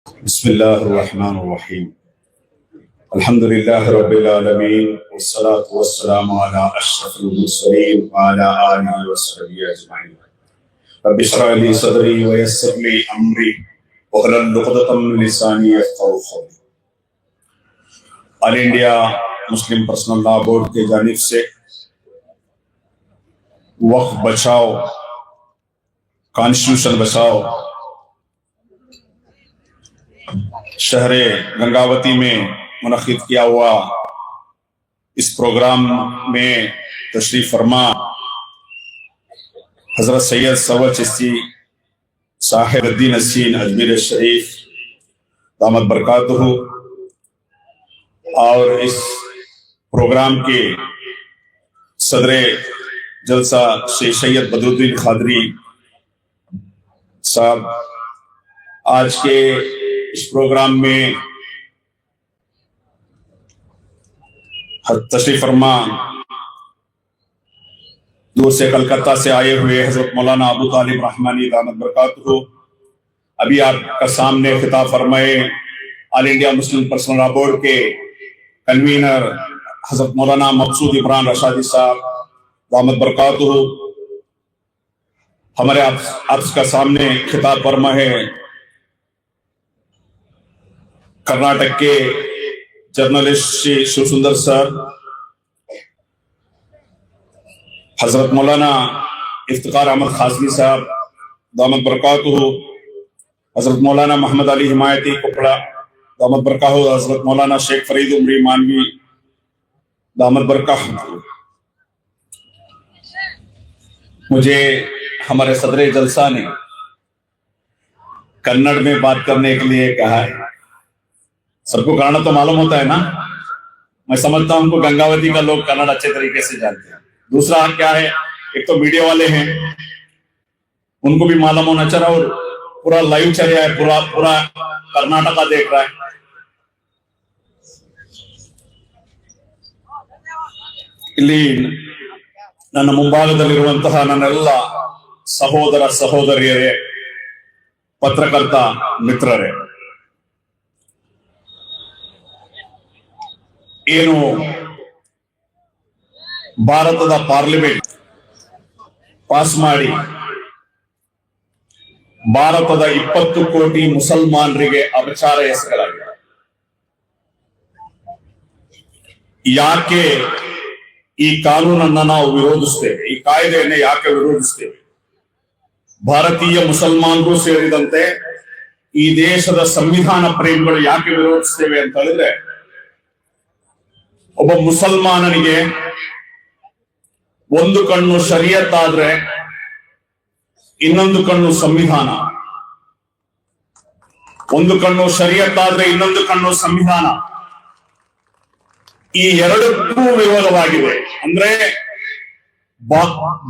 بسم الله الرحمن الرحيم الحمد لله رب العالمين والصلاة والسلام على أشرف المرسلين وعلى آله وصحبه أجمعين رب اشرح لي صدري ويسر لي أمري واحلل عقدة من لساني يفقهوا قولي। All India Muslim personal law board की जानिब से वक्फ बचाओ कॉन्स्टिट्यूशन बचाओ शहर गंगावती में मुनक्किद किया हुआ इस प्रोग्राम में तशरीफ फरमा हजरत सैयद सवर चिश्ती साहिब उद्दीन असीन अजमेर शरीफ दामद बरकातहू और इस प्रोग्राम के सदरे जलसा शेख सैयद बदरुद्दीन खादरी साहब आज के इस प्रोग्राम में तशरीफ फरमा दूर से कलकत्ता से आए हुए हजरत मौलाना अबू तालिब रहमानी दामद बरकातहू अभी आपका सामने खिताब फरमाए all India Muslim personal law board के कन्वीनर हजरत मौलाना मकसूद इमरान रशादी साहब दामद बरकातहू हमारे आपका सामने खिताब फरमा है कर्नाटक के जर्नलिस्ट श्री शिवसुंदर सर, हजरत मौलाना इफ्तिकार अहमद खासमी साहब दामद बरकातहू, हजरत मौलाना मोहम्मद अली हिमायती कोपड़ा दामद बरकातहू, हजरत मौलाना शेख फरीद उमरी मानवी दामद बरकातहू। मुझे हमारे सदरे जलसा ने कन्नड़ में बात करने के लिए कहा है। सबको कन्नड़ तो मालूम होता है ना, मैं समझता हूं उनको गंगावती का लोग कन्नड़ अच्छे तरीके से जानते हैं। दूसरा क्या है, एक तो मीडिया वाले हैं उनको भी मालूम होना चाहिए और पूरा लाइव चल रहा है, पूरा कर्नाटका देख रहा है। ಇಲ್ಲಿ ನನ್ನ ಮುಂಭಾಗದಲ್ಲಿರುವಂತಹ ನನ್ನೆಲ್ಲ ಸಹೋದರ ಸಹೋದರಿಯರೇ, ಪತ್ರಕರ್ತ ಮಿತ್ರರೇ, ಏನು ಭಾರತದ ಪಾರ್ಲಿಮೆಂಟ್ ಪಾಸ್ ಮಾಡಿ ಭಾರತದ 20 ಕೋಟಿ ಮುಸಲ್ಮಾನರಿಗೆ ಅಪಚಾರ ಎಸಗಲಾಗಿದೆ। ಯಾಕೆ ಈ ಕಾನೂನನ್ನ ನಾವು ವಿರೋಧಿಸ್ತೇವೆ, ಈ ಕಾಯ್ದೆಯನ್ನ ಯಾಕೆ ವಿರೋಧಿಸ್ತೇವೆ? ಭಾರತೀಯ ಮುಸಲ್ಮಾನರು ಸೇರಿದಂತೆ ಈ ದೇಶದ ಸಂವಿಧಾನ ಪ್ರೇಮಿಗಳು ಯಾಕೆ ವಿರೋಧಿಸ್ತೇವೆ ಅಂತ ಹೇಳಿದ್ರೆ, ಒಬ್ಬ ಮುಸಲ್ಮಾನನಿಗೆ ಒಂದು ಕಣ್ಣು ಶರಿಯತ್ ಆದ್ರೆ ಇನ್ನೊಂದು ಕಣ್ಣು ಸಂವಿಧಾನ, ಒಂದು ಕಣ್ಣು ಶರಿಯತ್ ಆದ್ರೆ ಇನ್ನೊಂದು ಕಣ್ಣು ಸಂವಿಧಾನ, ಈ ಎರಡಕ್ಕೂ ವಿರೋಧವಾಗಿದೆ। ಅಂದ್ರೆ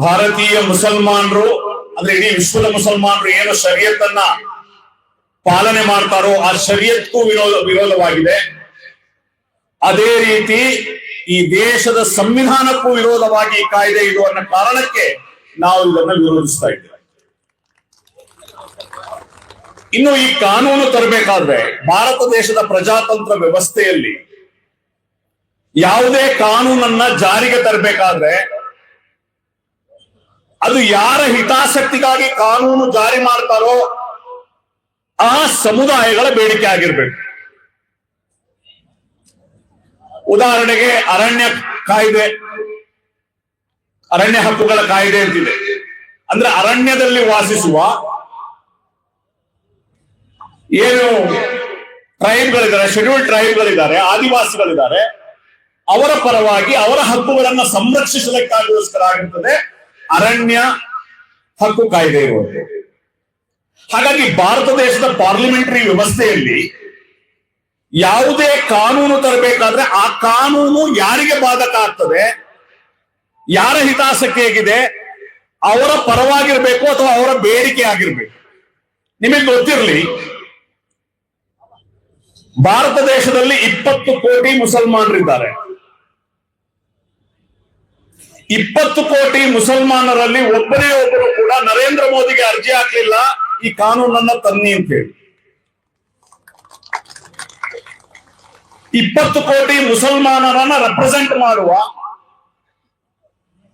ಭಾರತೀಯ ಮುಸಲ್ಮಾನರು ಅಂದ್ರೆ ಇಡೀ ವಿಶ್ವದ ಮುಸಲ್ಮಾನರು ಏನು ಶರಿಯತ್ತನ್ನ ಪಾಲನೆ ಮಾಡ್ತಾರೋ ಆ ಶರಿಯತ್ಗೂ ವಿರೋಧವಾಗಿದೆ। ಅದೇ ರೀತಿ ಈ ದೇಶದ ಸಂವಿಧಾನಕ್ಕೂ ವಿರೋಧವಾಗಿ ಈ ಕಾಯ್ದೆ ಇದು ಅನ್ನೋ ಕಾರಣಕ್ಕೆ ನಾವು ಇದನ್ನ ವಿರೋಧಿಸ್ತಾ ಇದ್ದೇವೆ। ಇನ್ನು ಈ ಕಾನೂನು ತರಬೇಕಾದ್ರೆ ಭಾರತ ದೇಶದ ಪ್ರಜಾತಂತ್ರ ವ್ಯವಸ್ಥೆಯಲ್ಲಿ ಯಾವುದೇ ಕಾನೂನನ್ನ ಜಾರಿಗೆ ತರಬೇಕಾದ್ರೆ ಅದು ಯಾರ ಹಿತಾಸಕ್ತಿಗಾಗಿ ಕಾನೂನು ಜಾರಿ ಮಾಡ್ತಾರೋ ಆ ಸಮುದಾಯಗಳ ಬೇಡಿಕೆ ಆಗಿರ್ಬೇಕು। ಉದಾಹರಣೆಗೆ ಅರಣ್ಯ ಕಾಯ್ದೆ, ಅರಣ್ಯ ಹಕ್ಕುಗಳ ಕಾಯ್ದೆ ಅಂತಿದೆ। ಅಂದ್ರೆ ಅರಣ್ಯದಲ್ಲಿ ವಾಸಿಸುವ ಏನು ಟ್ರೈಬ್ಗಳಿದ್ದಾರೆ, ಶೆಡ್ಯೂಲ್ಡ್ ಟ್ರೈಬ್ಗಳಿದ್ದಾರೆ, ಆದಿವಾಸಿಗಳಿದ್ದಾರೆ, ಅವರ ಪರವಾಗಿ ಅವರ ಹಕ್ಕುಗಳನ್ನ ಸಂರಕ್ಷಿಸಲಿಕ್ಕಾಗೋಸ್ಕರ ಆಗಿರುತ್ತದೆ ಅರಣ್ಯ ಹಕ್ಕು ಕಾಯ್ದೆ ಇರುವುದು। ಹಾಗಾಗಿ ಭಾರತ ದೇಶದ ಪಾರ್ಲಿಮೆಂಟರಿ ವ್ಯವಸ್ಥೆಯಲ್ಲಿ ಯಾವುದೇ ಕಾನೂನು ತರಬೇಕಾದ್ರೆ ಆ ಕಾನೂನು ಯಾರಿಗೆ ಬಾಧಕ ಆಗ್ತದೆ, ಯಾರ ಹಿತಾಸಕ್ತಿ ಹೇಗಿದೆ, ಅವರ ಪರವಾಗಿರ್ಬೇಕು ಅಥವಾ ಅವರ ಬೇಡಿಕೆ ಆಗಿರ್ಬೇಕು। ನಿಮಗೆ ಗೊತ್ತಿರಲಿ, ಭಾರತ ದೇಶದಲ್ಲಿ 20 ಕೋಟಿ ಮುಸಲ್ಮಾನರಿದ್ದಾರೆ। 20 ಕೋಟಿ ಮುಸಲ್ಮಾನರಲ್ಲಿ ಒಬ್ಬರೇ ಒಬ್ಬರು ಕೂಡ ನರೇಂದ್ರ ಮೋದಿಗೆ ಅರ್ಜಿ ಹಾಕಲಿಲ್ಲ ಈ ಕಾನೂನನ್ನ ತನ್ನಿ ಅಂತ ಹೇಳಿ। 20 ಕೋಟಿ ಮುಸಲ್ಮಾನರನ್ನ ರೆಪ್ರೆಸೆಂಟ್ ಮಾಡುವ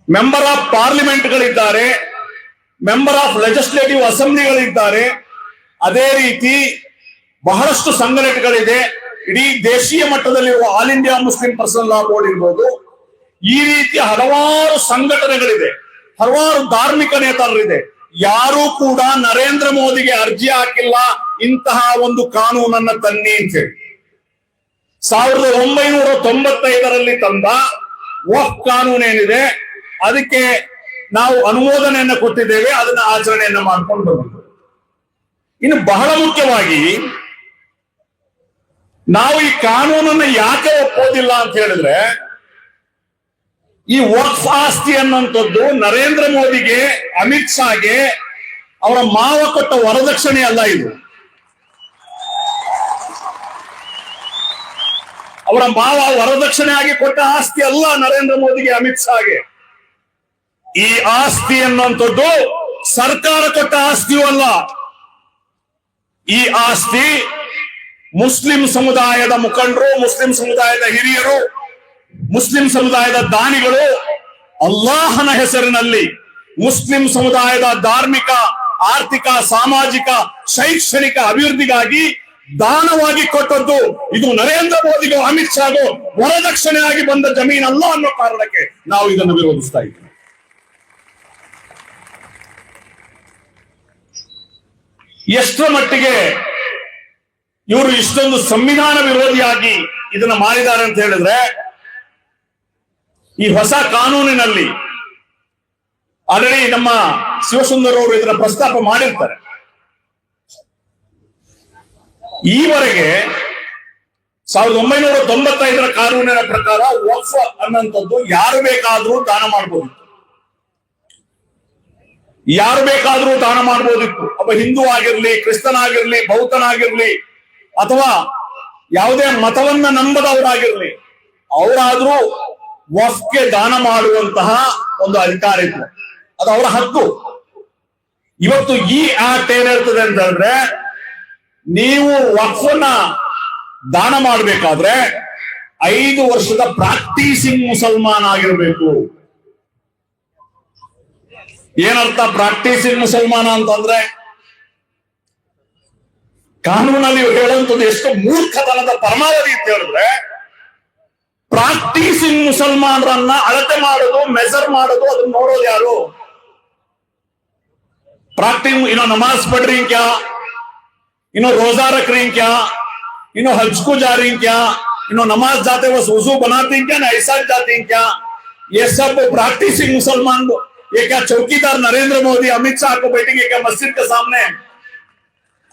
ಮೆಂಬರ್ ಆಫ್ ಪಾರ್ಲಿಮೆಂಟ್ಗಳಿದ್ದಾರೆ, ಮೆಂಬರ್ ಆಫ್ ಲೆಜಿಸ್ಲೇಟಿವ್ ಅಸೆಂಬ್ಲಿಗಳಿದ್ದಾರೆ. ಅದೇ ರೀತಿ ಬಹಳಷ್ಟು ಸಂಘಟನೆಗಳಿದೆ. ಇಡೀ ದೇಶೀಯ ಮಟ್ಟದಲ್ಲಿರುವ all India Muslim personal law board ಇರ್ಬೋದು. ಈ ರೀತಿ ಹಲವಾರು ಸಂಘಟನೆಗಳಿದೆ, ಹಲವಾರು ಧಾರ್ಮಿಕ ನೇತಾರರಿದೆ. ಯಾರೂ ಕೂಡ ನರೇಂದ್ರ ಮೋದಿಗೆ ಅರ್ಜಿ ಹಾಕಿಲ್ಲ ಇಂತಹ ಒಂದು ಕಾನೂನನ್ನ ತನ್ನಿ ಅಂತ ಹೇಳಿ. 1995ರಲ್ಲಿ ತಂದ ವಕ್ಫ್ ಕಾನೂನು ಏನಿದೆ ಅದಕ್ಕೆ ನಾವು ಅನುಮೋದನೆಯನ್ನು ಕೊಟ್ಟಿದ್ದೇವೆ, ಅದನ್ನ ಆಚರಣೆಯನ್ನ ಮಾಡ್ಕೊಂಡು ಬಂದಿದ್ದೇವೆ. ಇನ್ನು ಬಹಳ ಮುಖ್ಯವಾಗಿ ನಾವು ಈ ಕಾನೂನನ್ನು ಯಾಕೆ ಒಪ್ಪೋದಿಲ್ಲ ಅಂತ ಹೇಳಿದ್ರೆ, ಈ ವಕ್ಫ್ ಆಸ್ತಿ ಅನ್ನುವಂಥದ್ದು ನರೇಂದ್ರ ಮೋದಿಗೆ, ಅಮಿತ್ ಶಾಗೆ ಅವರ ಮಾವ ಕೊಟ್ಟ ವರದಕ್ಷಿಣೆ ಅಲ್ಲ. ಇದು ಅವರ ಮಾವ ವರದಕ್ಷಿಣೆ ಆಗಿ ಕೊಟ್ಟ ಆಸ್ತಿ ಅಲ್ಲ ನರೇಂದ್ರ ಮೋದಿಗೆ, ಅಮಿತ್ ಶಾಗೆ. ಈ ಆಸ್ತಿ ಅನ್ನುವಂಥದ್ದು ಸರ್ಕಾರ ಕೊಟ್ಟ ಆಸ್ತಿಯೂ ಅಲ್ಲ. ಈ ಆಸ್ತಿ ಮುಸ್ಲಿಂ ಸಮುದಾಯದ ಮುಖಂಡರು, ಮುಸ್ಲಿಂ ಸಮುದಾಯದ ಹಿರಿಯರು, ಮುಸ್ಲಿಂ ಸಮುದಾಯದ ದಾನಿಗಳು ಅಲ್ಲಾಹನ ಹೆಸರಿನಲ್ಲಿ ಮುಸ್ಲಿಂ ಸಮುದಾಯದ ಧಾರ್ಮಿಕ, ಆರ್ಥಿಕ, ಸಾಮಾಜಿಕ, ಶೈಕ್ಷಣಿಕ ಅಭಿವೃದ್ಧಿಗಾಗಿ ದಾನವಾಗಿ ಕೊಟ್ಟದ್ದು. ಇದು ನರೇಂದ್ರ ಮೋದಿಗೂ ಅಮಿತ್ ಶಾಗೂ ವರದಕ್ಷಿಣೆ ಆಗಿ ಬಂದ ಜಮೀನಲ್ಲ ಅನ್ನೋ ಕಾರಣಕ್ಕೆ ನಾವು ಇದನ್ನು ವಿರೋಧಿಸ್ತಾ ಇದ್ದೀವಿ. ಎಷ್ಟರ ಮಟ್ಟಿಗೆ ಇವರು ಇಷ್ಟೊಂದು ಸಂವಿಧಾನ ವಿರೋಧಿಯಾಗಿ ಇದನ್ನ ಮಾಡಿದ್ದಾರೆ ಅಂತ ಹೇಳಿದ್ರೆ, ಈ ಹೊಸ ಕಾನೂನಿನಲ್ಲಿ ಆಲ್ರೆಡಿ ನಮ್ಮ ಶಿವಸುಂದರ್ ಅವರು ಇದನ್ನ ಪ್ರಸ್ತಾಪ ಮಾಡಿರ್ತಾರೆ. ಈವರೆಗೆ 1995ರ ಕಾನೂನಿನ ಪ್ರಕಾರ ವಕ್ಫ್ ಅನ್ನುವಂಥದ್ದು ಯಾರು ಬೇಕಾದ್ರೂ ದಾನ ಮಾಡಬಹುದಿತ್ತು, ಯಾರು ಬೇಕಾದ್ರೂ ದಾನ ಮಾಡಬಹುದಿತ್ತು. ಒಬ್ಬ ಹಿಂದೂ ಆಗಿರ್ಲಿ, ಕ್ರಿಸ್ತನಾಗಿರ್ಲಿ, ಬೌದ್ಧನಾಗಿರ್ಲಿ, ಅಥವಾ ಯಾವುದೇ ಮತವನ್ನ ನಂಬದವರಾಗಿರ್ಲಿ, ಅವರಾದ್ರೂ ವಕ್ಫ್ಗೆ ದಾನ ಮಾಡುವಂತಹ ಒಂದು ಅಧಿಕಾರ ಇತ್ತು, ಅದು ಅವರ ಹಕ್ಕು. ಇವತ್ತು ಈ ಆಕ್ಟ್ ಏನಿರ್ತದೆ ಅಂತ ಹೇಳಿದ್ರೆ, ನೀವು ವಕ್ಫನ್ನ ದಾನ ಮಾಡಬೇಕಾದ್ರೆ 5 ವರ್ಷದ ಪ್ರಾಕ್ಟೀಸಿಂಗ್ ಮುಸಲ್ಮಾನ್ ಆಗಿರ್ಬೇಕು. ಏನರ್ಥ ಪ್ರಾಕ್ಟೀಸಿಂಗ್ ಮುಸಲ್ಮಾನ ಅಂತಂದ್ರೆ? ಕಾನೂನಲ್ಲಿ ಹೇಳುವಂಥದ್ದು ಎಷ್ಟು ಮೂರ್ಖತನದ ಪರಮಾವಧಿ ಅಂತ ಹೇಳಿದ್ರೆ, ಪ್ರಾಕ್ಟೀಸಿಂಗ್ ಮುಸಲ್ಮಾನರನ್ನ ಅಳತೆ ಮಾಡೋದು, ಮೆಜರ್ ಮಾಡೋದು, ಅದನ್ನ ನೋಡೋದು ಯಾರು? ಪ್ರಾಕ್ಟೀಸ್ ಇನ್ನು ನಮಾಜ್ ಪಡ್ರಿ ಕ್ಯಾ, ಇನ್ನು रोजा रख रही क्या, इन्हों हज को जा रही क्या, इन्हों नमाज जाते वक्त वजू बनाती क्या ना, ऐसा जाती क्या? ये सब प्रैक्टिसिंग मुसलमान। ये क्या चौकीदार नरेंद्र मोदी अमित शाह को बैठेंगे क्या मस्जिद के सामने?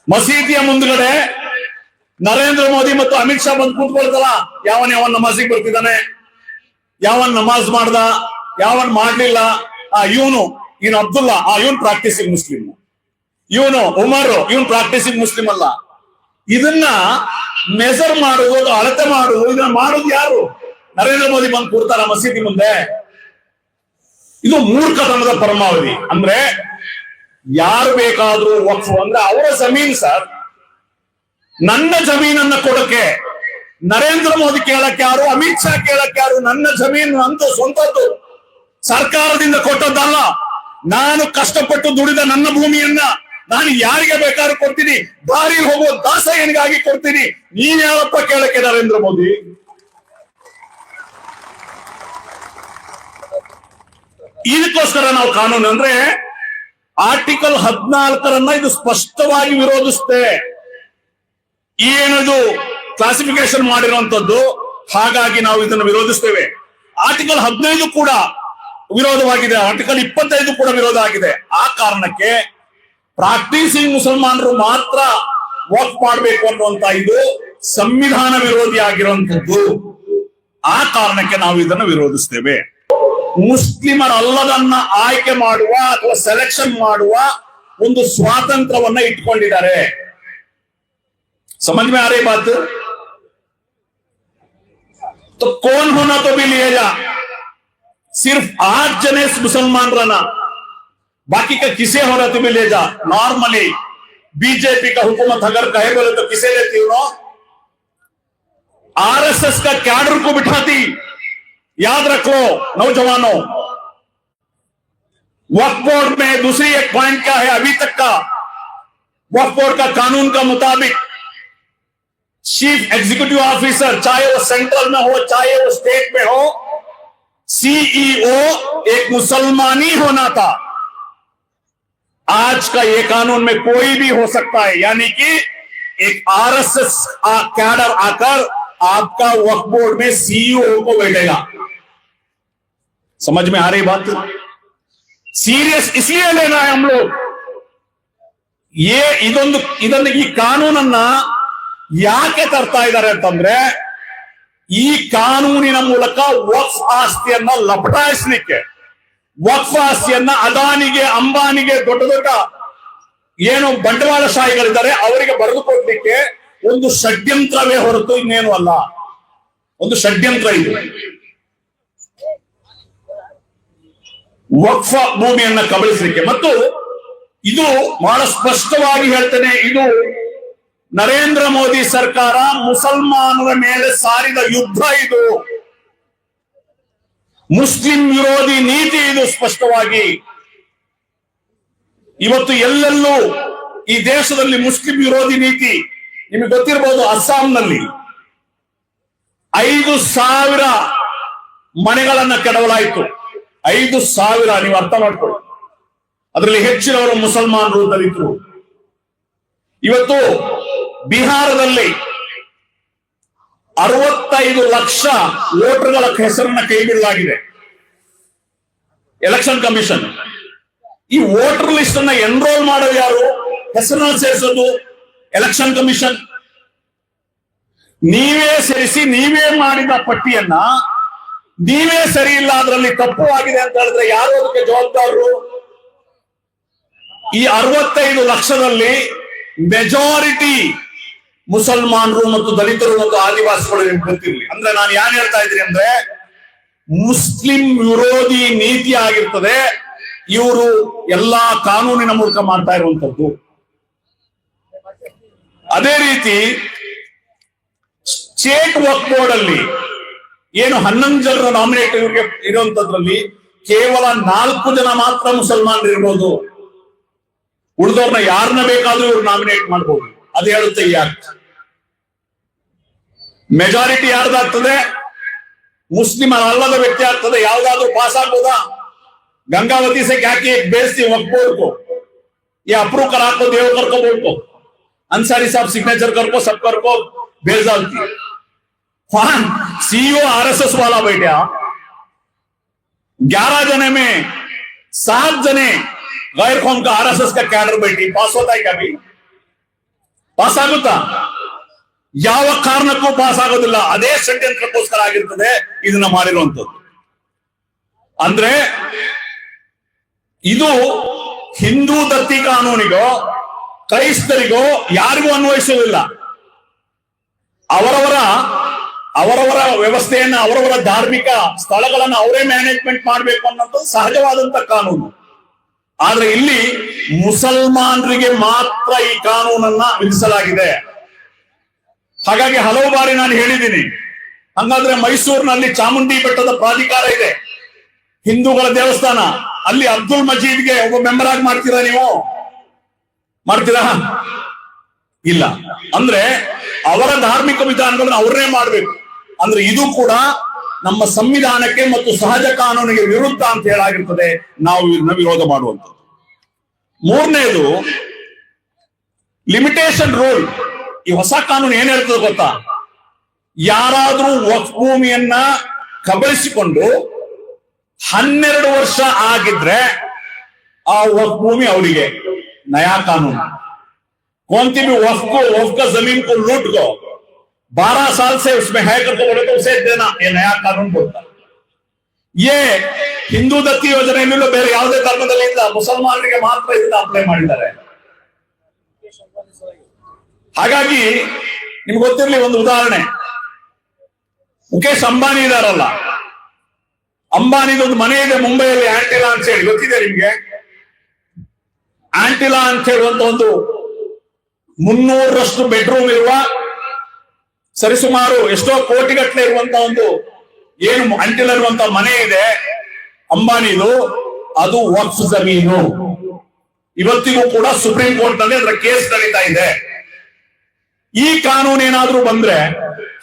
ಮಸೀದಿಯ ಮುಂದ್ಗಡೆ ನರೇಂದ್ರ ಮೋದಿ ಮತ್ತು ಅಮಿತ್ ಶಾ ಬಂದು ಕೂತ್ಕೊಳ್ತಲ್ಲ, ಯಾವನ್ ನಮಾಜಿಗೆ ಬರ್ತಿದ್ದಾನೆ, ಯಾವನ್ ನಮಾಜ್ ಮಾಡ್ದ, ಯಾವನ್ ಮಾಡ್ಲಿಲ್ಲ, ಇವನು ಅಬ್ದುಲ್ಲಾ ಇವನ್ ಪ್ರಾಕ್ಟೀಸಿಂಗ್ ಮುಸ್ಲಿಂ, ಇವನು ಉಮರ್ ಇವನ್ ಪ್ರಾಕ್ಟೀಸಿಂಗ್ ಮುಸ್ಲಿಂ ಅಲ್ಲ. ಇದನ್ನ ಮೆಜರ್ ಮಾಡುವುದು, ಅಳತೆ ಮಾಡುವುದು, ಇದನ್ನ ಮಾಡೋದು ಯಾರು? ನರೇಂದ್ರ ಮೋದಿ ಬಂದು ಕೂರ್ತಾರ ಮಸೀದಿ ಮುಂದೆ? ಇದು ಮೂರ್ಖತನದ ಪರಮಾವಧಿ. ಅಂದ್ರೆ ಯಾರು ಬೇಕಾದ್ರೂ ವಕ್ಫ್ ಅಂದ್ರೆ ಅವರ ಜಮೀನ್ ಸರ್. ನನ್ನ ಜಮೀನನ್ನ ಕೊಡಕ್ಕೆ ನರೇಂದ್ರ ಮೋದಿ ಕೇಳಕ್ಕೆ ಯಾರು, ಅಮಿತ್ ಶಾ ಕೇಳಕ್ಕೆ ಯಾರು? ನನ್ನ ಜಮೀನು ಅಂತ ಸ್ವಂತದ್ದು, ಸರ್ಕಾರದಿಂದ ಕೊಟ್ಟದ್ದಲ್ಲ. ನಾನು ಕಷ್ಟಪಟ್ಟು ದುಡಿದ ನನ್ನ ಭೂಮಿಯನ್ನ ನಾನು ಯಾರಿಗೆ ಬೇಕಾದ್ರೂ ಕೊಡ್ತೀನಿ, ದಾರಿ ಹೋಗುವ ದಾಸಯ್ಯನಿಗಾಗಿ ಕೊಡ್ತೀನಿ. ನೀನ್ ಯಾರಪ್ಪ ಕೇಳಕ್ಕೆ ನರೇಂದ್ರ ಮೋದಿ? ಇದಕ್ಕೋಸ್ಕರ ನಾವು ಕಾನೂನು ಅಂದ್ರೆ ಆರ್ಟಿಕಲ್ 14ರನ್ನ ಇದು ಸ್ಪಷ್ಟವಾಗಿ ವಿರೋಧಿಸುತ್ತೆ. ಏನದು ಕ್ಲಾಸಿಫಿಕೇಶನ್ ಮಾಡಿರುವಂತದ್ದು, ಹಾಗಾಗಿ ನಾವು ಇದನ್ನು ವಿರೋಧಿಸ್ತೇವೆ. ಆರ್ಟಿಕಲ್ 15 ಕೂಡ ವಿರೋಧವಾಗಿದೆ, ಆರ್ಟಿಕಲ್ 25 ಕೂಡ ವಿರೋಧ ಆಗಿದೆ. ಆ ಕಾರಣಕ್ಕೆ ಪ್ರಾಕ್ಟೀಸಿಂಗ್ ಮುಸಲ್ಮಾನರು ಮಾತ್ರ ವಕ್ಫ್ ಮಾಡಬೇಕು ಅನ್ನುವಂತ ಇದು ಸಂವಿಧಾನ ವಿರೋಧಿ ಆಗಿರುವಂತದ್ದು. ಆ ಕಾರಣಕ್ಕೆ ನಾವು ಇದನ್ನು ವಿರೋಧಿಸ್ತೇವೆ. ಮುಸ್ಲಿಮರಲ್ಲದನ್ನ ಆಯ್ಕೆ ಮಾಡುವ ಅಥವಾ ಸೆಲೆಕ್ಷನ್ ಮಾಡುವ ಒಂದು ಸ್ವಾತಂತ್ರ್ಯವನ್ನ ಇಟ್ಕೊಂಡಿದ್ದಾರೆ. समझ में आ रही बात? तो कौन होना तो भी लिएगा, सिर्फ 8 जने मुसलमान रहना, बाकी का किसे होना तो भी ले जा. नॉर्मली बीजेपी का हुकूमत अगर कहे बोले तो किसे लेती हो? आरएसएस का कैडर को बिठाती। याद रख लो नौजवानों, वक्फ बोर्ड में दूसरी एक पॉइंट क्या है, अभी तक का वक्फ बोर्ड का कानून का मुताबिक चीफ एग्जीक्यूटिव ऑफिसर, चाहे वो सेंट्रल में हो चाहे वो स्टेट में हो, सीईओ एक मुसलमान ही होना था। आज का ये कानून में कोई भी हो सकता है, यानी कि एक आरएसएस कैडर आकर आपका वक्फ बोर्ड में सीईओ को बैठेगा। समझ में आ रही बात? सीरियस इसलिए लेना है हम लोग। ये ಇದೊಂದು ಈ ಕಾನೂನನ್ನ ಯಾಕೆ ತರ್ತಾ ಇದ್ದಾರೆ ಅಂತಂದ್ರೆ, ಈ ಕಾನೂನಿನ ಮೂಲಕ ವಕ್ಫ್ ಆಸ್ತಿಯನ್ನ ಲಪಟಾಯಿಸಲಿಕ್ಕೆ, ವಕ್ಫ್ ಆಸ್ತಿಯನ್ನ ಅದಾನಿಗೆ ಅಂಬಾನಿಗೆ ದೊಡ್ಡ ದೊಡ್ಡ ಏನು ಬಂಡವಾಳಶಾಹಿಗಳಿದ್ದಾರೆ ಅವರಿಗೆ ಬರೆದುಕೊಡ್ಲಿಕ್ಕೆ ಒಂದು ಷಡ್ಯಂತ್ರವೇ ಹೊರತು ಇನ್ನೇನು ಅಲ್ಲ. ಒಂದು ಷಡ್ಯಂತ್ರ ಇದು. ವಕ್ಫ್ ಭೂಮಿಯನ್ನ ಕಬಳಿಸಲಿಕ್ಕೆ. ಮತ್ತು ಇದು ಬಹಳ ಸ್ಪಷ್ಟವಾಗಿ ಹೇಳ್ತೇನೆ, ಇದು ನರೇಂದ್ರ ಮೋದಿ ಸರ್ಕಾರ ಮುಸಲ್ಮಾನರ ಮೇಲೆ ಸಾರಿದ ಯುದ್ಧ. ಇದು ಮುಸ್ಲಿಂ ವಿರೋಧಿ ನೀತಿ. ಇದು ಸ್ಪಷ್ಟವಾಗಿ ಇವತ್ತು ಎಲ್ಲೆಲ್ಲೂ ಈ ದೇಶದಲ್ಲಿ ಮುಸ್ಲಿಂ ವಿರೋಧಿ ನೀತಿ. ನಿಮಗೆ ಗೊತ್ತಿರಬಹುದು, ಅಸ್ಸಾಂನಲ್ಲಿ 5,000 ಮನೆಗಳನ್ನ ಕೆಡವಲಾಯಿತು. 5,000. ನೀವು ಅರ್ಥ ಮಾಡ್ಕೊಳ್ಳಿ. ಅದರಲ್ಲಿ ಹೆಚ್ಚಿನವರು ಮುಸಲ್ಮಾನರು, ದಲಿತರು. ಇವತ್ತು ಬಿಹಾರದಲ್ಲಿ 65 ಲಕ್ಷ ವೋಟರ್ಗಳ ಹೆಸರನ್ನ ಕೈಬಿಡಲಾಗಿದೆ ಎಲೆಕ್ಷನ್ ಕಮಿಷನ್. ಈ ವೋಟರ್ ಲಿಸ್ಟ್ ಅನ್ನ ಎನ್ರೋಲ್ ಮಾಡೋದು ಯಾರು? ಹೆಸರನ್ನ ಸೇರಿಸೋದು ಎಲೆಕ್ಷನ್ ಕಮಿಷನ್. ನೀವೇ ಸೇರಿಸಿ ನೀವೇ ಮಾಡಿದ ಪಟ್ಟಿಯನ್ನ ನೀವೇ ಸರಿ ಇಲ್ಲ, ಅದರಲ್ಲಿ ತಪ್ಪು ಆಗಿದೆ ಅಂತ ಹೇಳಿದ್ರೆ ಯಾರು ಅದಕ್ಕೆ ಜವಾಬ್ದಾರರು? ಈ 65 ಲಕ್ಷದಲ್ಲಿ ಮೆಜಾರಿಟಿ ಮುಸಲ್ಮಾನರು ಮತ್ತು ದಲಿತರು ಮತ್ತು ಆದಿವಾಸಿಗಳು ಗೊತ್ತಿರಲಿ. ಅಂದ್ರೆ ನಾನು ಏನ್ ಹೇಳ್ತಾ ಇದ್ದೀನಿ ಅಂದ್ರೆ, ಮುಸ್ಲಿಂ ವಿರೋಧಿ ನೀತಿ ಆಗಿರ್ತದೆ ಇವರು ಎಲ್ಲಾ ಕಾನೂನಿನ ಮೂಲಕ ಮಾಡ್ತಾ ಇರುವಂತದ್ದು. ಅದೇ ರೀತಿ ಸ್ಟೇಟ್ ವಕ್ಫ್ ಬೋರ್ಡ್ ಅಲ್ಲಿ ಏನು 11 ಜನರ ನಾಮಿನೇಟ್ ಇರುವಂತದ್ರಲ್ಲಿ ಕೇವಲ 4 ಜನ ಮಾತ್ರ ಮುಸಲ್ಮಾನರು ಇರ್ಬೋದು. ಉಳಿದವ್ರನ್ನ ಯಾರನ್ನ ಬೇಕಾದ್ರೂ ಇವ್ರು ನಾಮಿನೇಟ್ ಮಾಡ್ಬೋದು. ಅದು ಹೇಳುತ್ತೆ ಈ ಆಕ್ಟ್. ಮೆಜಾರಿಟಿ ಯಾರ್ದಾಗ್ತದೆ? ಮುಸ್ಲಿಮರ ಅಲ್ಲದ ವ್ಯಕ್ತಿ ಆಗ್ತದೆ. ಯಾವ್ದಾದ್ರು ಪಾಸ್ ಆಗ್ಬೋದಾ? गंगावती से क्या कि बेचती वक्फ बोर्ड को, ये अप्रूव करा को देवकर को बोर्ड को, अंसारी साहब सिग्नेचर कर को सब कर को भेज डालती है। सीईओ आरएसएस वाला बैठा, 11 जने में 7 जने गैर कौम का आरएसएस का कैडर बैठी. पास होता है कभी? पास आಗುತ್ತಾ? ಯಾವ ಕಾರಣಕ್ಕೂ ಪಾಸ್ ಆಗೋದಿಲ್ಲ. ಅದೇ ಷಡ್ಯಂತ್ರಕ್ಕೋಸ್ಕರ ಆಗಿರ್ತದೆ ಇದನ್ನ ಮಾಡಿರುವಂತದ್ದು. ಅಂದ್ರೆ ಇದು ಹಿಂದೂ ದತ್ತಿ ಕಾನೂನಿಗೋ ಕ್ರೈಸ್ತರಿಗೋ ಯಾರಿಗೂ ಅನ್ವಯಿಸುವುದಿಲ್ಲ. ಅವರವರ ವ್ಯವಸ್ಥೆಯನ್ನ, ಅವರವರ ಧಾರ್ಮಿಕ ಸ್ಥಳಗಳನ್ನ ಅವರೇ ಮ್ಯಾನೇಜ್ಮೆಂಟ್ ಮಾಡಬೇಕು ಅನ್ನೋದು ಸಹಜವಾದಂತ ಕಾನೂನು. ಆದ್ರೆ ಇಲ್ಲಿ ಮುಸಲ್ಮಾನರಿಗೆ ಮಾತ್ರ ಈ ಕಾನೂನನ್ನ ವಿಧಿಸಲಾಗಿದೆ. ಹಾಗಾಗಿ ಹಲವು ಬಾರಿ ನಾನು ಹೇಳಿದ್ದೀನಿ, ಹಂಗಾದ್ರೆ ಮೈಸೂರಿನಲ್ಲಿ ಚಾಮುಂಡಿ ಬೆಟ್ಟದ ಪ್ರಾಧಿಕಾರ ಇದೆ, ಹಿಂದೂಗಳ ದೇವಸ್ಥಾನ, ಅಲ್ಲಿ ಅಬ್ದುಲ್ ಮಜೀದ್ಗೆ ಒಬ್ಬ ಮೆಂಬರ್ ಆಗಿ ಮಾಡ್ತೀರಾ? ನೀವು ಮಾಡ್ತೀರಾ? ಇಲ್ಲ. ಅಂದ್ರೆ ಅವರ ಧಾರ್ಮಿಕ ವಿಧಾನಗಳನ್ನ ಅವರೇ ಮಾಡ್ಬೇಕು. ಅಂದ್ರೆ ಇದು ಕೂಡ ನಮ್ಮ ಸಂವಿಧಾನಕ್ಕೆ ಮತ್ತು ಸಹಜ ಕಾನೂನಿಗೆ ವಿರುದ್ಧ ಅಂತ ಹೇಳಾಗಿರ್ತದೆ. ನಾವು ಇದನ್ನ ವಿರೋಧ ಮಾಡುವಂಥದ್ದು. ಮೂರನೇದು ಲಿಮಿಟೇಷನ್ ರೂಲ್. ಈ ಹೊಸ ಕಾನೂನು ಏನ್ ಹೇಳ್ತದೆ ಗೊತ್ತಾ? ಯಾರಾದ್ರೂ ವಕ್ಫ್ ಭೂಮಿಯನ್ನ ಕಬಳಿಸಿಕೊಂಡು 12 ವರ್ಷ ಆಗಿದ್ರೆ ಆ ವಕ್ಫ್ ಭೂಮಿ ಅವರಿಗೆ. नया कानून कौन सी भी वक्फ का जमीन को लूट को 12 साल से उसमें है करके बोले तो उसे देना, ये नया कानून बोलता है. ये ಹಿಂದೂ ದತ್ತಿ ಯೋಜನೆಯಲ್ಲೂ ಬೇರೆ ಯಾವುದೇ ಧರ್ಮದಲ್ಲಿ ಇಲ್ಲ, ಮುಸಲ್ಮಾನರಿಗೆ ಮಾತ್ರ ಇದನ್ನ ಅಪ್ಲೈ ಮಾಡಿದ್ದಾರೆ. ಹಾಗಾಗಿ ನಿಮ್ಗೆ ಗೊತ್ತಿರಲಿ ಒಂದು ಉದಾಹರಣೆ. ಮುಖೇಶ್ ಅಂಬಾನಿ ಇದಾರಲ್ಲ, ಅಂಬಾನಿದೊಂದು ಮನೆ ಇದೆ ಮುಂಬೈಯಲ್ಲಿ, ಆಂಟಿಲಾ ಅಂತ ಹೇಳಿ. ಗೊತ್ತಿದೆ ನಿಮ್ಗೆ? ಆಂಟಿಲಾ ಅಂತ ಹೇಳುವಂತ ಒಂದು 300ರಷ್ಟು ಬೆಡ್ರೂಮ್ ಇರುವ ಸರಿಸುಮಾರು ಎಷ್ಟೋ ಕೋಟಿಗಟ್ಟಲೆ ಇರುವಂತ ಒಂದು ಏನು ಅಂಟಿಲ್ ಇರುವಂತ ಮನೆ ಇದೆ ಅಂಬಾನಿದು, ಅದು ವಕ್ಫ್ ಜಮೀನು. ಇವತ್ತಿಗೂ ಕೂಡ ಸುಪ್ರೀಂ ಕೋರ್ಟ್ ನಲ್ಲಿ ಅದರ ಕೇಸ್ ನಡೀತಾ ಇದೆ. ಈ ಕಾನೂನು ಏನಾದ್ರೂ ಬಂದ್ರೆ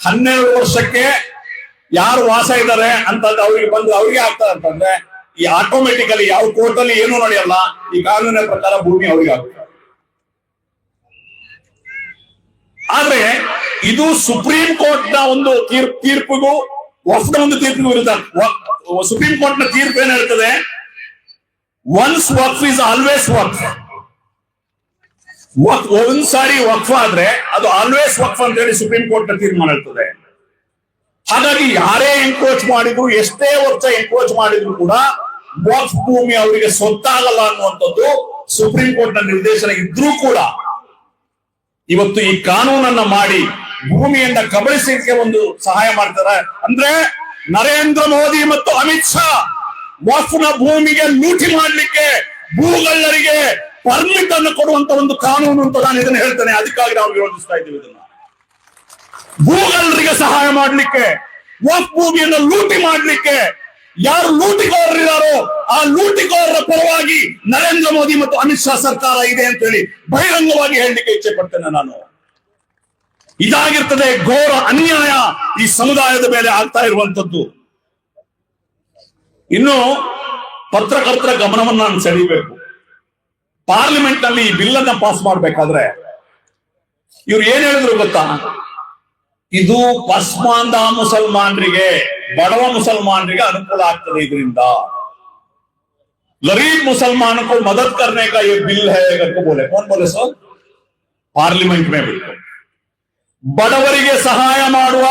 12 ವರ್ಷಕ್ಕೆ ಯಾರು ವಾಸ ಇದ್ದಾರೆ ಅಂತ ಅವ್ರಿಗೆ ಬಂದು ಅವ್ರಿಗೆ ಆಗ್ತದೆ ಅಂತಂದ್ರೆ ಈ ಆಟೋಮೆಟಿಕಲಿ ಯಾವ ಕೋರ್ಟ್ ಅಲ್ಲಿ ಏನೂ ನಡೆಯಲ್ಲ, ಈ ಕಾನೂನಿನ ಪ್ರಕಾರ ಭೂಮಿ ಅವ್ರಿಗೆ ಆಗ್ತದೆ. ಆದ್ರೆ ಇದು ಸುಪ್ರೀಂ ಕೋರ್ಟ್ ನ ಒಂದು ತೀರ್ಪಿಗೂ ವಕ್ಫ್ನ ಒಂದು ತೀರ್ಪಿಗೂ ವಿರುದ್ಧ. ಸುಪ್ರೀಂ ಕೋರ್ಟ್ ನ ತೀರ್ಪು ಏನ್ ಹೇಳ್ತದೆ, ಒನ್ಸ್ ವಕ್ಫ್ ಇಸ್ ಆಲ್ವೇಸ್ ವಕ್ಫ್. ಒಂದ್ಸಾರಿ ವಕ್ಫ್ ಆದ್ರೆ ಅದು ಆಲ್ವೇಸ್ ವಕ್ಫ್ ಅಂತ ಹೇಳಿ ಸುಪ್ರೀಂ ಕೋರ್ಟ್ ನ ತೀರ್ಮಾನ ಹೇಳ್ತದೆ. ಹಾಗಾಗಿ ಯಾರೇ ಎನ್ಕ್ರೋಚ್ ಮಾಡಿದ್ರು, ಎಷ್ಟೇ ವರ್ಷ ಎನ್ಕ್ರೋಚ್ ಮಾಡಿದ್ರು ಕೂಡ ವಕ್ಫ್ ಭೂಮಿ ಅವರಿಗೆ ಸ್ವತ್ತಾಗಲ್ಲ ಅನ್ನುವಂಥದ್ದು ಸುಪ್ರೀಂ ಕೋರ್ಟ್ ನ ನಿರ್ದೇಶನ ಇದ್ರೂ ಕೂಡ ಇವತ್ತು ಈ ಕಾನೂನನ್ನ ಮಾಡಿ ಭೂಮಿಯಿಂದ ಕಬಳಿಸಲಿಕ್ಕೆ ಒಂದು ಸಹಾಯ ಮಾಡ್ತಾರೆ. ಅಂದ್ರೆ ನರೇಂದ್ರ ಮೋದಿ ಮತ್ತು ಅಮಿತ್ ಶಾ ವಕ್ಫ್ನ ಭೂಮಿಗೆ ಲೂಟಿ ಮಾಡ್ಲಿಕ್ಕೆ ಭೂಗಳ್ಳರಿಗೆ ಪರ್ಮಿಟ್ ಅನ್ನು ಕೊಡುವಂತ ಒಂದು ಕಾನೂನು ಅಂತ ನಾನು ಇದನ್ನು ಹೇಳ್ತೇನೆ. ಅದಕ್ಕಾಗಿ ನಾವು ವಿರೋಧಿಸ್ತಾ ಇದ್ದೀವಿ ಇದನ್ನ. ಭೂಗಳ್ಳರಿಗೆ ಸಹಾಯ ಮಾಡ್ಲಿಕ್ಕೆ, ವಕ್ಫ್ ಭೂಮಿಯನ್ನು ಲೂಟಿ ಮಾಡ್ಲಿಕ್ಕೆ ಯಾರು ಲೂಟಿಕೋರರಿದ್ದಾರೋ ಆ ಲೂಟಿಕೋರರ ಪರವಾಗಿ ನರೇಂದ್ರ ಮೋದಿ ಮತ್ತು ಅಮಿತ್ ಶಾ ಸರ್ಕಾರ ಇದೆ ಅಂತ ಹೇಳಿ ಬಹಿರಂಗವಾಗಿ ಹೇಳಲಿಕ್ಕೆ ಇಚ್ಛೆ ಪಡ್ತೇನೆ ನಾನು. ಇದಾಗಿರ್ತದೆ ಘೋರ ಅನ್ಯಾಯ ಈ ಸಮುದಾಯದ ಮೇಲೆ ಆಗ್ತಾ ಇರುವಂತದ್ದು. ಇನ್ನು ಪತ್ರಕರ್ತರ ಗಮನವನ್ನು ನಾನು ಸೆಳೆಯಬೇಕು. ಪಾರ್ಲಿಮೆಂಟ್ ನಲ್ಲಿ ಈ ಬಿಲ್ ಅನ್ನ ಪಾಸ್ ಮಾಡ್ಬೇಕಾದ್ರೆ ಇವ್ರು ಏನ್ ಹೇಳಿದ್ರು ಗೊತ್ತಾ, ಇದು ಪಸ್ಮಾಂದ ಮುಸಲ್ಮಾನರಿಗೆ, ಬಡವ ಮುಸಲ್ಮಾನರಿಗೆ ಅನುಕೂಲ ಆಗ್ತದೆ ಇದರಿಂದ. गरीब मुसलमानों को मदद करने का ये बिल है करके बोले. कौन बोले सर? पार्लिमेंट में बिल्कुल ಬಡವರಿಗೆ ಸಹಾಯ ಮಾಡುವ,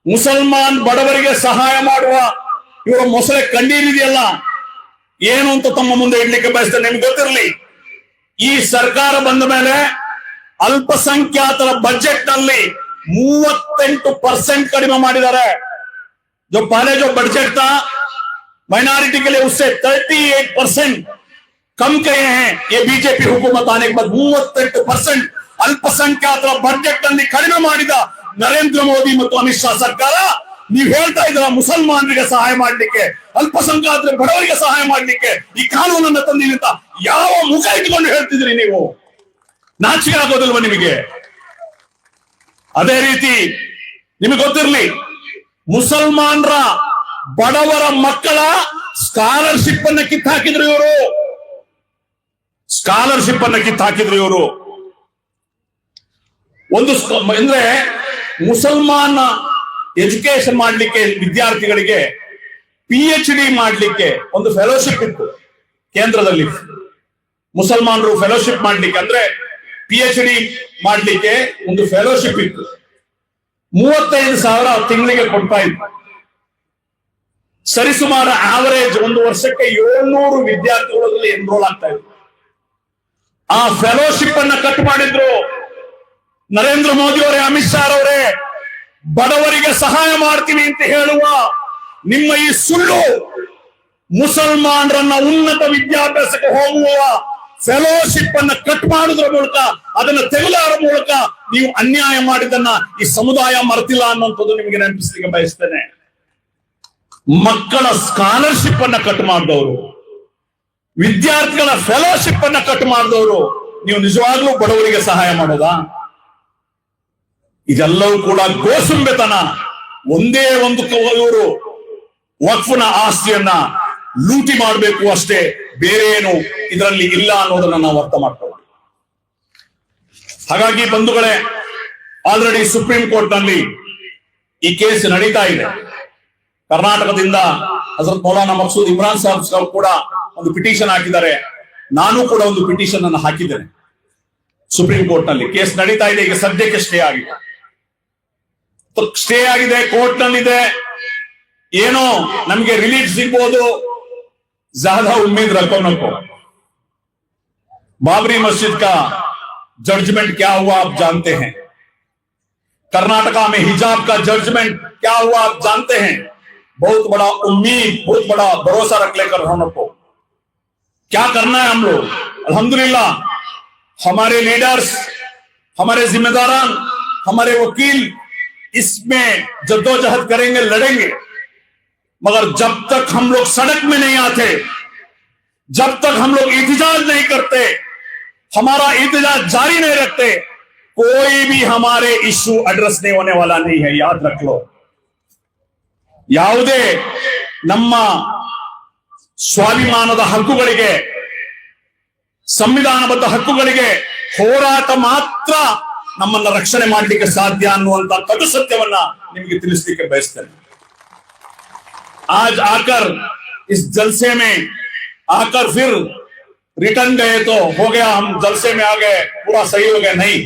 ಮುಸಲ್ಮಾನ್ ಬಡವರಿಗೆ ಸಹಾಯ ಮಾಡುವ ಇವರ ಮೊಸಳೆ ಕಂಡೀರಿದೆಯಲ್ಲ ಏನು ಅಂತ ತಮ್ಮ ಮುಂದೆ ಇಡ್ಲಿಕ್ಕೆ ಬಯಸ್ತೇನೆ. ನಿಮ್ಗೆ ಗೊತ್ತಿರಲಿ, ಈ ಸರ್ಕಾರ ಬಂದ ಮೇಲೆ ಅಲ್ಪಸಂಖ್ಯಾತರ ಬಜೆಟ್ ನಲ್ಲಿ 38% ಕಡಿಮೆ ಮಾಡಿದ್ದಾರೆ. जो पहले जो बजट था माइनॉरिटी के लिए उससे 38% कम किए हैं. ये बीजेपी हुकूमत आने के बाद 38% ಅಲ್ಪಸಂಖ್ಯಾತರ ಬಜೆಟ್ ನಲ್ಲಿ ಕಡಿಮೆ ಮಾಡಿದ ನರೇಂದ್ರ ಮೋದಿ ಮತ್ತು ಅಮಿತ್ ಶಾ ಸರ್ಕಾರ. ನೀವು ಹೇಳ್ತಾ ಇದ್ದೀರಾ ಮುಸಲ್ಮಾನರಿಗೆ ಸಹಾಯ ಮಾಡ್ಲಿಕ್ಕೆ, ಅಲ್ಪಸಂಖ್ಯಾತರ ಬಡವರಿಗೆ ಸಹಾಯ ಮಾಡ್ಲಿಕ್ಕೆ ಈ ಕಾನೂನನ್ನ ತಂದಿರಿ ಅಂತ ಯಾವ ಮುಖ ಇಟ್ಕೊಂಡು ಹೇಳ್ತಿದ್ರಿ ನೀವು? ನಾಚಿಕೆ ಆಗೋದಿಲ್ವ ನಿಮಗೆ? ಅದೇ ರೀತಿ ನಿಮಗೆ ಗೊತ್ತಿರಲಿ, ಮುಸಲ್ಮಾನರ ಬಡವರ ಮಕ್ಕಳ ಸ್ಕಾಲರ್ಶಿಪ್ ಅನ್ನ ಕಿತ್ತಾಕಿದ್ರು ಇವರು. ಸ್ಕಾಲರ್ಶಿಪ್ ಅನ್ನ ಕಿತ್ತಾಕಿದ್ರು ಇವರು. ಒಂದು ಅಂದ್ರೆ ಮುಸಲ್ಮಾನ ಎಜುಕೇಶನ್ ಮಾಡ್ಲಿಕ್ಕೆ ವಿದ್ಯಾರ್ಥಿಗಳಿಗೆ PhD ಮಾಡ್ಲಿಕ್ಕೆ ಒಂದು ಫೆಲೋಶಿಪ್ ಇತ್ತು ಕೇಂದ್ರದಲ್ಲಿ. ಮುಸಲ್ಮಾನರು ಫೆಲೋಶಿಪ್ ಮಾಡ್ಲಿಕ್ಕೆ ಅಂದ್ರೆ PhD ಮಾಡ್ಲಿಕ್ಕೆ ಒಂದು ಫೆಲೋಶಿಪ್ ಇತ್ತು. 35,000 ತಿಂಗಳಿಗೆ ಕೊಡ್ತಾ ಇತ್ತು. ಸರಿಸುಮಾರು ಆವರೇಜ್ ಒಂದು ವರ್ಷಕ್ಕೆ 700 ವಿದ್ಯಾರ್ಥಿಗಳಲ್ಲಿ ಎನ್ರೋಲ್ ಆಗ್ತಾ ಇದ್ರು. ಆ ಫೆಲೋಶಿಪ್ ಅನ್ನ ಕಟ್ ಮಾಡಿದ್ರು ನರೇಂದ್ರ ಮೋದಿ ಅವರೇ, ಅಮಿತ್ ಶಾ ಅವರೇ. ಬಡವರಿಗೆ ಸಹಾಯ ಮಾಡ್ತೀನಿ ಅಂತ ಹೇಳುವ ನಿಮ್ಮ ಈ ಸುಳ್ಳು ಮುಸಲ್ಮಾನರನ್ನ ಉನ್ನತ ವಿದ್ಯಾಭ್ಯಾಸಕ್ಕೆ ಹೋಗುವ ಫೆಲೋಶಿಪ್ ಅನ್ನ ಕಟ್ ಮಾಡುವುದರ ಮೂಲಕ, ಅದನ್ನ ತೆಗೆದುವುದರ ಮೂಲಕ ನೀವು ಅನ್ಯಾಯ ಮಾಡಿದ್ದನ್ನ ಈ ಸಮುದಾಯ ಮರೆತಿಲ್ಲ ಅನ್ನುವಂಥದ್ದು ನಿಮಗೆ ನೆನಪಿಸಲಿಕ್ಕೆ ಬಯಸ್ತೇನೆ. ಮಕ್ಕಳ ಸ್ಕಾಲರ್ಶಿಪ್ ಅನ್ನ ಕಟ್ ಮಾಡಿದವರು, ವಿದ್ಯಾರ್ಥಿಗಳ ಫೆಲೋಶಿಪ್ ಅನ್ನ ಕಟ್ ಮಾಡಿದವರು, ನೀವು ನಿಜವಾಗ್ಲೂ ಬಡವರಿಗೆ ಸಹಾಯ ಮಾಡೋದಾ? ಇದೆಲ್ಲವೂ ಕೂಡ ಗೋಸುಂಬೆತನ. ಒಂದೇ ಒಂದು ಇವರು ವಕ್ಫ್ನ ಆಸ್ತಿಯನ್ನ ಲೂಟಿ ಮಾಡಬೇಕು ಅಷ್ಟೇ, ಬೇರೆ ಏನು ಇದರಲ್ಲಿ ಇಲ್ಲ ಅನ್ನೋದನ್ನ ನಾವು ಅರ್ಥ ಮಾಡ್ಕೊಳ್ಳೋಣ. ಹಾಗಾಗಿ ಬಂಧುಗಳೇ, ಆಲ್ರೆಡಿ ಸುಪ್ರೀಂ ಕೋರ್ಟ್ ನಲ್ಲಿ ಈ ಕೇಸ್ ನಡೀತಾ ಇದೆ. ಕರ್ನಾಟಕದಿಂದ ಹಜರತ್ ಮೌಲಾನಾ ಮಕ್ಸೂದ್ ಇಮ್ರಾನ್ ಸಾಹೇಬ್ ಕೂಡ ಒಂದು ಪಿಟಿಷನ್ ಹಾಕಿದ್ದಾರೆ. ನಾನು ಕೂಡ ಒಂದು ಪಿಟಿಷನ್ ಅನ್ನು ಹಾಕಿದ್ದೇನೆ. ಸುಪ್ರೀಂ ಕೋರ್ಟ್ ನಲ್ಲಿ ಕೇಸ್ ನಡೀತಾ ಇದೆ. ಈಗ ಸದ್ಯಕ್ಕೆ ಸ್ಟೇ ಆಗಿದೆ, ಕೋರ್ಟ್ ನಲ್ಲಿದೆ. ಏನೋ ನಮಗೆ ರಿಲೀಫ್ ಸಿಗ್ಬೋದು, ज्यादा उम्मीद रखो नको. बाबरी मस्जिद का जजमेंट क्या हुआ आप जानते हैं. कर्नाटका में हिजाब का जजमेंट क्या हुआ आप जानते हैं. बहुत बड़ा उम्मीद, बहुत बड़ा भरोसा रख लेकर रहो को. क्या करना है हम लोग? अल्हम्दुलिल्लाह हमारे लीडर्स, हमारे जिम्मेदारान हमारे वकील इसमें जद्दोजहद करेंगे, लड़ेंगे, मगर जब तक हम लोग सड़क में नहीं आते, जब तक हम लोग एहतजाज नहीं करते, हमारा एहतजाज जारी नहीं रखते, कोई भी हमारे इश्यू एड्रेस नहीं होने वाला नहीं है। याद रख लो, ಯಾವುದೇ ನಮ್ಮ ಸ್ವಾಭಿಮಾನದ ಹಕ್ಕುಗಳಿಗೆ, ಸಂವಿಧಾನಬದ್ಧ ಹಕ್ಕುಗಳಿಗೆ ಹೋರಾಟ ಮಾತ್ರ ನಮ್ಮನ್ನ ರಕ್ಷಣೆ ಮಾಡಲಿಕ್ಕೆ ಸಾಧ್ಯ ಅನ್ನುವಂತ ಕಟು ಸತ್ಯವನ್ನ ನಿಮಗೆ ತಿಳಿಸಲಿಕ್ಕೆ ಬಯಸ್ತೇನೆ। आज आकर इस जलसे में आकर फिर रिटर्न गए तो हो गया, हम जलसे में आ गए, पूरा सही हो गया, नहीं।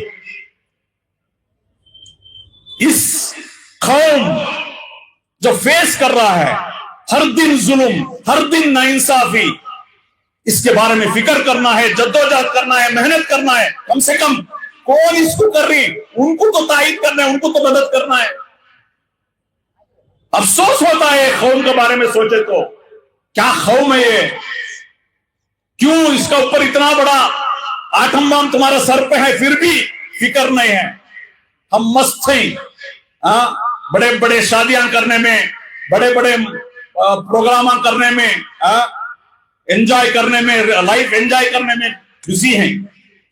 इस कौम जो फेस कर रहा है हर दिन जुल्म, हर दिन नाइंसाफी, इसके बारे में फिक्र करना है, जद्दोजहद करना है, मेहनत करना है। कम से कम कौन इसको कर रही, उनको तो तायद करना है, उनको तो मदद करना है। अफसोस होता है कौम के बारे में सोचे तो, क्या कौम है ये, क्यों इसका ऊपर इतना बड़ा आटम बम तुम्हारा सर पे है, फिर भी फिक्र नहीं है। हम मस्त थे, बड़े बड़े शादियां करने में, बड़े बड़े प्रोग्राम करने में, एंजॉय करने में, लाइफ एंजॉय करने में बिजी हैं।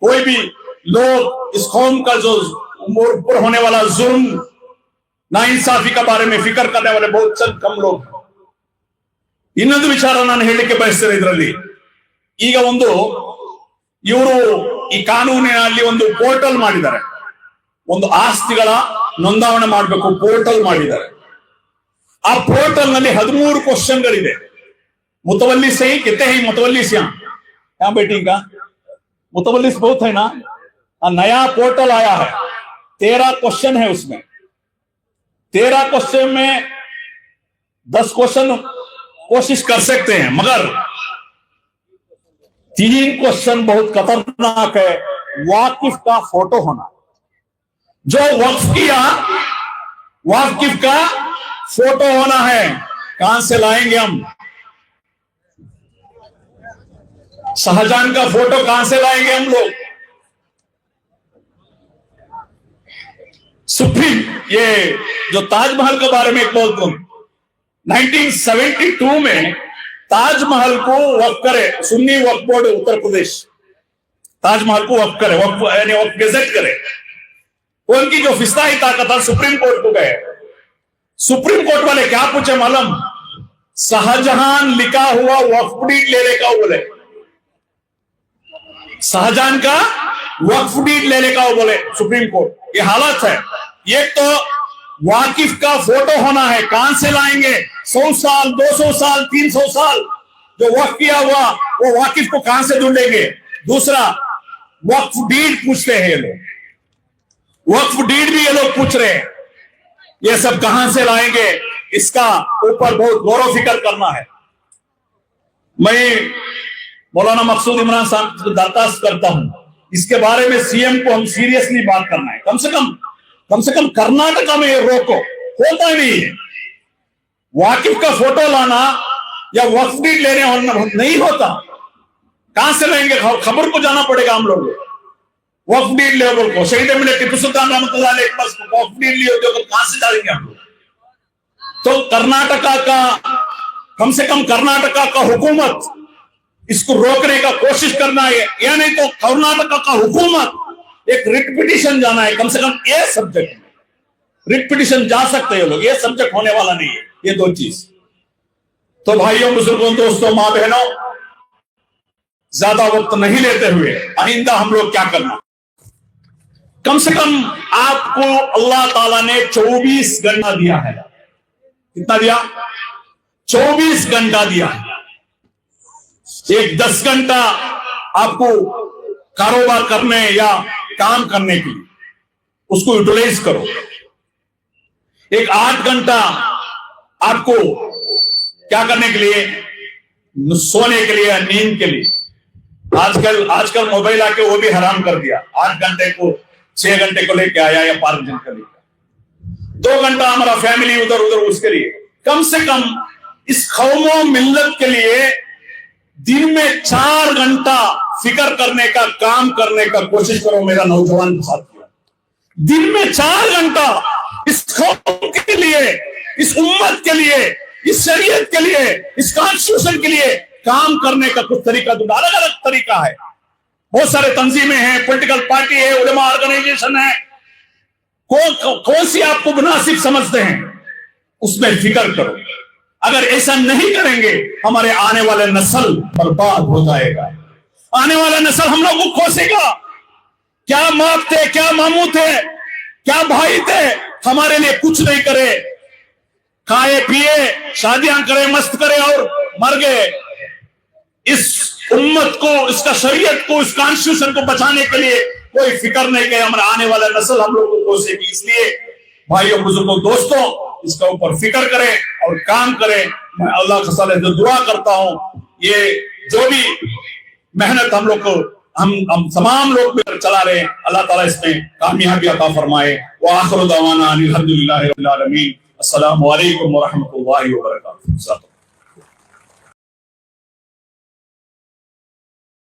कोई भी लोग इस कौम का जो ऊपर होने वाला जुल्म, नाइंसाफी का बारे में फिक्र करने वाले बहुत कम लोग। ಇನ್ನೊಂದು ವಿಚಾರ ನಾನು ಹೇಳಲಿಕ್ಕೆ ಬಯಸ್ತೇನೆ ಇದರಲ್ಲಿ, ಈಗ ಇವರು ಈ ಕಾನೂನಿನಲ್ಲಿ ಒಂದು ಪೋರ್ಟಲ್ ಮಾಡಿದ್ದಾರೆ, ಒಂದು ಆಸ್ತಿಗಳ ನೋಂದಾವಣೆ ಮಾಡಬೇಕು ಪೋರ್ಟಲ್ ಮಾಡಿದ್ದಾರೆ। ಆ ಪೋರ್ಟಲ್ ನಲ್ಲಿ 13 ಕ್ವಶನ್ಗಳಿದೆ। मुतवल्ली से ही कितने हैं मुतवल्ली से यहाँ बेटी का मुतवल्ली बहुत है ना। नया पोर्टल आया है, 13 क्वेश्चन है उसमें। 13 क्वेश्चन में 10 क्वेश्चन कोशिश कर सकते हैं, मगर 3 क्वेश्चन बहुत खतरनाक है। वाकिफ का फोटो होना, जो वक्फ किया वाकिफ का फोटो होना है। कहां से लाएंगे हम? शाहजहां का फोटो कहां से लाएंगे हम लोग? सुप्रीम, ये जो ताजमहल के बारे में बोलता हूं, 1972 में ताजमहल को वक्फ करे सुन्नी वक्फ बोर्ड उत्तर प्रदेश, ताजमहल को वक्फ करे, वक्फ यानी वक्फ गेजेट करे। उनकी जो फिस्ताही ताकत है, सुप्रीम कोर्ट को गए। सुप्रीम कोर्ट वाले क्या पूछे मालूम? शाहजहां लिखा हुआ वक्फ डीड लेने का बोले, शाहजहां का वक्फ डीड लेने का बोले सुप्रीम कोर्ट। ये हालत है। एक तो वाकिफ का फोटो होना है, कहां से लाएंगे? 100 साल 200 साल 300 साल जो वक्फ किया हुआ वो वाकिफ को कहां से ढूंढेंगे? दूसरा, वक्फ डीड पूछते हैं ये लोग, वक्फ डीड भी ये लोग पूछ रहे हैं। ये सब कहां से लाएंगे? इसका ऊपर बहुत गौर फिक्र करना है। मैं मौलाना मकसूद इमरान साहब को दरखास्त करता हूं, इसके बारे में सीएम को हम सीरियसली बात करना है। कम से कम कर्नाटका में ये रोको, होता नहीं है। वाकिफ का फोटो लाना या वक्फ डीड लेने होना नहीं होता। कहां से लेंगे? खबर को जाना पड़ेगा हम लोग। वक्फ डीड लेवल को शहीद मिले टिप्पू सुल्तान रहमतुल्लाह अलैह के पास वक्फ डीड लिए होते, कहां से डालेंगे हम लोग? तो कर्नाटका का, कम से कम कर्नाटका का हुकूमत इसको रोकने का कोशिश करना है, या नहीं तो कर्नाटका का हुकूमत एक रिट पिटीशन जाना है। कम से कम ये सब्जेक्ट में रिट पिटीशन जा सकते हैं लोग, ये सब्जेक्ट होने वाला नहीं है। ये 2 चीज। तो भाइयों, बुजुर्गों, दोस्तों, मां बहनों, ज्यादा वक्त नहीं लेते हुए आइंदा हम लोग क्या करना, कम से कम आपको अल्लाह ताला ने 24 घंटा दिया है। कितना दिया? 24 घंटा दिया। एक 10 घंटा आपको कारोबार करने या काम करने के लिए उसको यूटिलाइज करो। एक 8 घंटा आपको क्या करने के लिए? सोने के लिए, नींद के लिए। आजकल मोबाइल आके वो भी हराम कर दिया। 8 घंटे को 6 घंटे को लेके आया या 5 दिन का लेकर 2 घंटा हमारा फैमिली उधर उसके लिए। कम से कम इस कौमो मिल्लत के लिए दिन में 4 घंटा फिक्र करने का, काम करने का कोशिश करो मेरा नौजवान साथियों। दिन में 4 घंटा इस कौम के लिए, इस उम्मत के लिए, इस शरीयत के लिए, इस कॉन्स्टिट्यूशन के लिए काम करने का कुछ तरीका, अलग अलग तरीका है। बहुत सारे तंजीमें हैं, पॉलिटिकल पार्टी है, उलेमा ऑर्गेनाइजेशन है, कौन सी आपको मुनासिब समझते हैं उसमें फिक्र करो। अगर ऐसा नहीं करेंगे हमारे आने वाले नस्ल बर्बाद हो जाएगा। आने वाला नस्ल हम लोग को कोसेगा। क्या माप थे, क्या मामू थे, क्या भाई थे, हमारे लिए कुछ नहीं करे, खाए पिए, शादियां करे, मस्त करे और मर गए। इस उम्मत को, इसका शरीयत को, इस कॉन्स्टिट्यूशन को बचाने के लिए कोई फिक्र नहीं करे। हमारा आने वाला नस्ल हम लोग को कोसेगी। इसलिए भाइयों, बुजुर्गों, दोस्तों, इसका ऊपर फिक्र करें और काम करें। मैं अल्लाह से जो दुआ करता हूं, ये जो भी मेहनत हम लोग को, हम तमाम लोग मिलकर चला रहे हैं, अल्लाह ताला इसमें कामयाबी अता फरमाए। व आखिरु दवाना अनिल हम्दुलिल्लाहि रब्बिल आलमीन। अस्सलामु अलैकुम व रहमतुल्लाहि व बरकातुहू।